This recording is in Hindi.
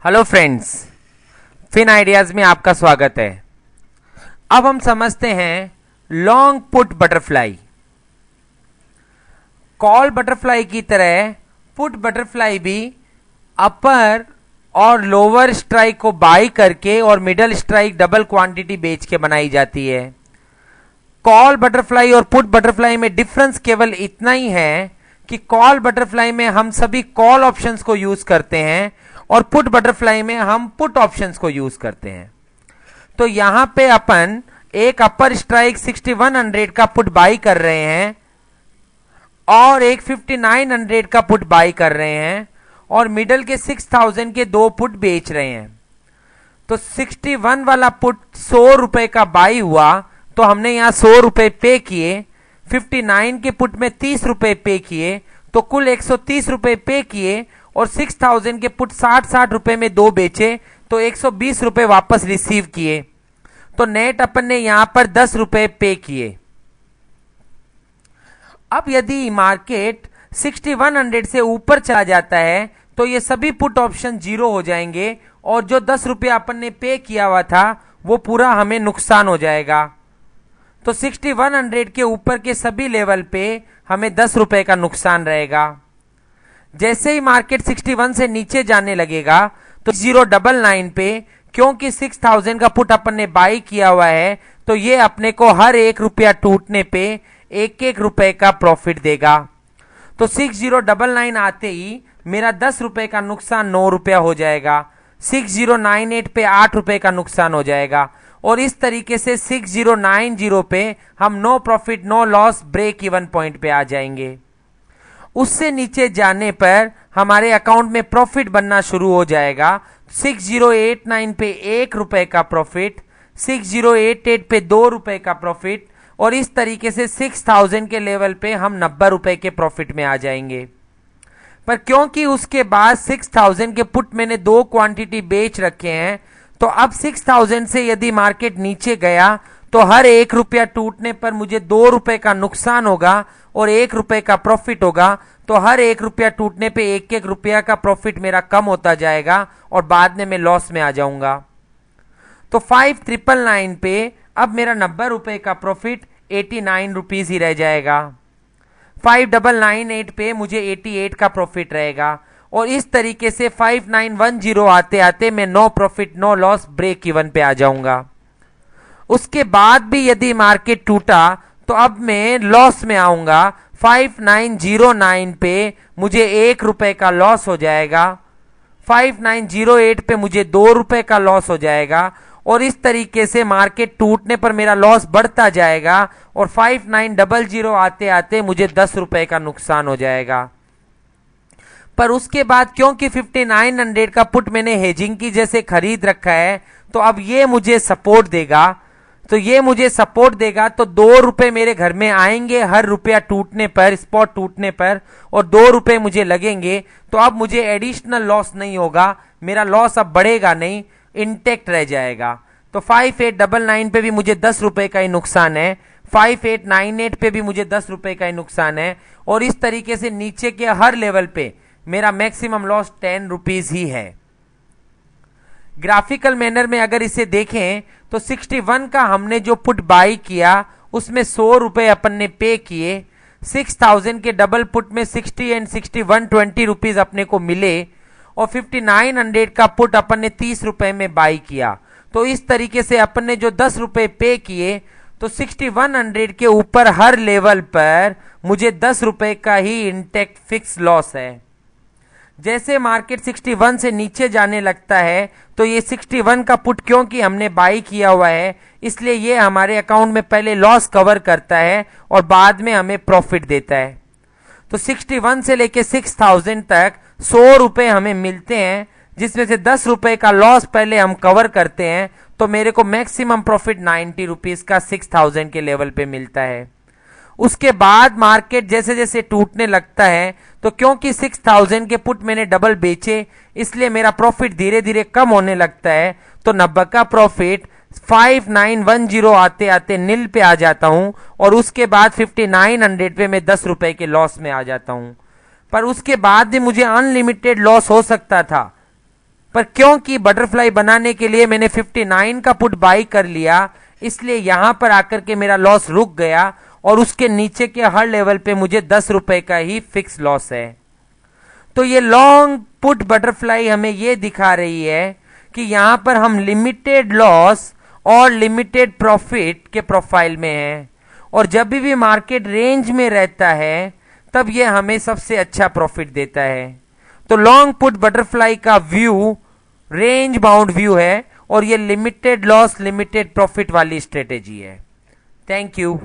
हेलो फ्रेंड्स, फिन आइडियाज में आपका स्वागत है। अब हम समझते हैं long put butterfly. Call butterfly की तरह पुट बटरफ्लाई भी अपर और लोअर स्ट्राइक को बाई करके और मिडल स्ट्राइक डबल क्वांटिटी बेच के बनाई जाती है। कॉल बटरफ्लाई और पुट बटरफ्लाई में डिफरेंस केवल इतना ही है कि कॉल बटरफ्लाई में हम सभी कॉल ऑप्शंस को यूज करते हैं और पुट बटरफ्लाई में हम पुट ऑप्शंस को यूज करते हैं। तो यहां पे अपन एक अपर स्ट्राइक 6100 का पुट बाई कर रहे हैं और एक 5900 का पुट बाई कर रहे हैं और मिडल के 6000 के दो पुट बेच रहे हैं। तो 61 वाला पुट 100 रुपए का बाई हुआ तो हमने यहां 100 रुपए पे किए। 59 के पुट में 30 रुपए पे किए तो कुल 130 रुपए पे किए और 6000 के पुट 60 रुपए में दो बेचे तो 120 रुपए वापस रिसीव किए। तो नेट अपन ने यहां पर 10 रुपए पे किए। अब यदि मार्केट 6100 से ऊपर चला जाता है तो ये सभी पुट ऑप्शन जीरो हो जाएंगे और जो 10 रुपए अपन ने पे किया हुआ था वो पूरा हमें नुकसान हो जाएगा। तो 6100 के ऊपर के सभी लेवल पे हमें 10 रुपए का नुकसान रहेगा। जैसे ही मार्केट 61 से नीचे जाने लगेगा तो 099 पे, क्योंकि 6000 का पुट अपन ने बाई किया हुआ है तो ये अपने को हर 1 रुपया टूटने पे 1-1 रुपए का प्रॉफिट देगा। तो 6099 आते ही मेरा 10 रुपए का नुकसान 9 रुपया हो जाएगा। 6098 पे 8 रुपए का नुकसान हो जाएगा और इस तरीके से 6090 पे हम no profit no loss break even point पे आ जाएंगे। उससे नीचे जाने पर हमारे अकाउंट में प्रॉफिट बनना शुरू हो जाएगा। 6089 पे 1 रुपए का प्रॉफिट, 6088 पे 2 रुपए का प्रॉफिट और इस तरीके से 6000 के लेवल पे हम 90 रुपए के प्रॉफिट में आ जाएंगे। पर क्योंकि उसके बाद 6000 के पुट मैंने दो क्वांटिटी बेच रखे हैं तो अब 6000 से यदि मार्केट नीचे गया तो हर 1 रुपया टूटने पर मुझे 2 रुपए का नुकसान होगा और 1 रुपए का प्रॉफिट होगा। तो हर 1 रुपया टूटने पे 1-1 रुपया का प्रॉफिट मेरा कम होता जाएगा और बाद में मैं लॉस में आ जाऊंगा। तो 5999 पे अब मेरा 90 रुपए का प्रॉफिट 89 रुपीज ही रह जाएगा। 5998 पे मुझे 88 का प्रॉफिट रहेगा और इस तरीके से 5910 आते आते मैं no profit no loss break even पे आ जाऊंगा। उसके बाद भी यदि मार्केट टूटा तो अब मैं लॉस में आऊंगा। 5909 पे मुझे 1 रुपए का लॉस हो जाएगा। 5908 पे मुझे 2 रुपए का लॉस हो जाएगा और इस तरीके से मार्केट टूटने पर मेरा लॉस बढ़ता जाएगा और 5900 आते आते मुझे 10 रुपए का नुकसान हो जाएगा। पर उसके बाद क्योंकि 5900 का पुट मैंने हेजिंग की जैसे खरीद रखा है तो अब ये मुझे सपोर्ट देगा। तो ये मुझे सपोर्ट देगा तो 2 रुपए मेरे घर में आएंगे हर रुपया टूटने पर, स्पॉट टूटने पर, और 2 रुपए मुझे लगेंगे। तो अब मुझे एडिशनल लॉस नहीं होगा, मेरा लॉस अब बढ़ेगा नहीं, इंटेक्ट रह जाएगा। तो 5899 पे भी मुझे 10 रुपए का ही नुकसान है, 5898 पे भी मुझे 10 रुपए का ही नुकसान है और इस तरीके से नीचे के हर लेवल पे मेरा मैक्सिमम लॉस 10 रुपीज ही है। ग्राफिकल मैनर में अगर इसे देखें तो 61 का हमने जो पुट बाई किया उसमें 100 रुपए अपन ने पे किए। 6000 के डबल पुट में 60 एंड 60 120 रुपीज अपने को मिले और 5900 का पुट अपन ने 30 रुपए में बाई किया। तो इस तरीके से अपन ने जो 10 रुपए पे किए तो 6100 के ऊपर हर लेवल पर मुझे 10 रुपए का ही इंटेक्ट फिक्स लॉस है। जैसे मार्केट 61 से नीचे जाने लगता है तो ये 61 का पुट क्योंकि हमने बाई किया हुआ है इसलिए ये हमारे अकाउंट में पहले लॉस कवर करता है और बाद में हमें प्रॉफिट देता है। तो 61 से लेके 6000 तक 100 रुपए हमें मिलते हैं जिसमें से 10 रुपए का लॉस पहले हम कवर करते हैं तो मेरे को मैक्सिमम प्रॉफिट 90 रुपीज का 6000 के लेवल पे मिलता है। उसके बाद मार्केट जैसे जैसे टूटने लगता है तो क्योंकि 6000 के पुट मैंने डबल बेचे इसलिए मेरा प्रॉफिट धीरे धीरे कम होने लगता है। तो 90 का प्रॉफिट 5910 आते आते नील पे आ जाता हूं और उसके बाद 5900 पे मैं 10 रुपए के लॉस में आ जाता हूं। पर उसके बाद भी मुझे अनलिमिटेड लॉस हो सकता था पर क्योंकि बटरफ्लाई बनाने के लिए मैंने 59 का पुट बाई कर लिया, इसलिए यहां पर आकर के मेरा लॉस रुक गया और उसके नीचे के हर लेवल पे मुझे 10 रुपए का ही फिक्स लॉस है। तो ये लॉन्ग पुट बटरफ्लाई हमें ये दिखा रही है कि यहां पर हम लिमिटेड लॉस और लिमिटेड प्रॉफिट के प्रोफाइल में हैं, और जब भी मार्केट रेंज में रहता है तब ये हमें सबसे अच्छा प्रॉफिट देता है। तो लॉन्ग पुट बटरफ्लाई का व्यू रेंज बाउंड व्यू है और ये लिमिटेड लॉस लिमिटेड प्रॉफिट वाली स्ट्रेटेजी है। Thank you.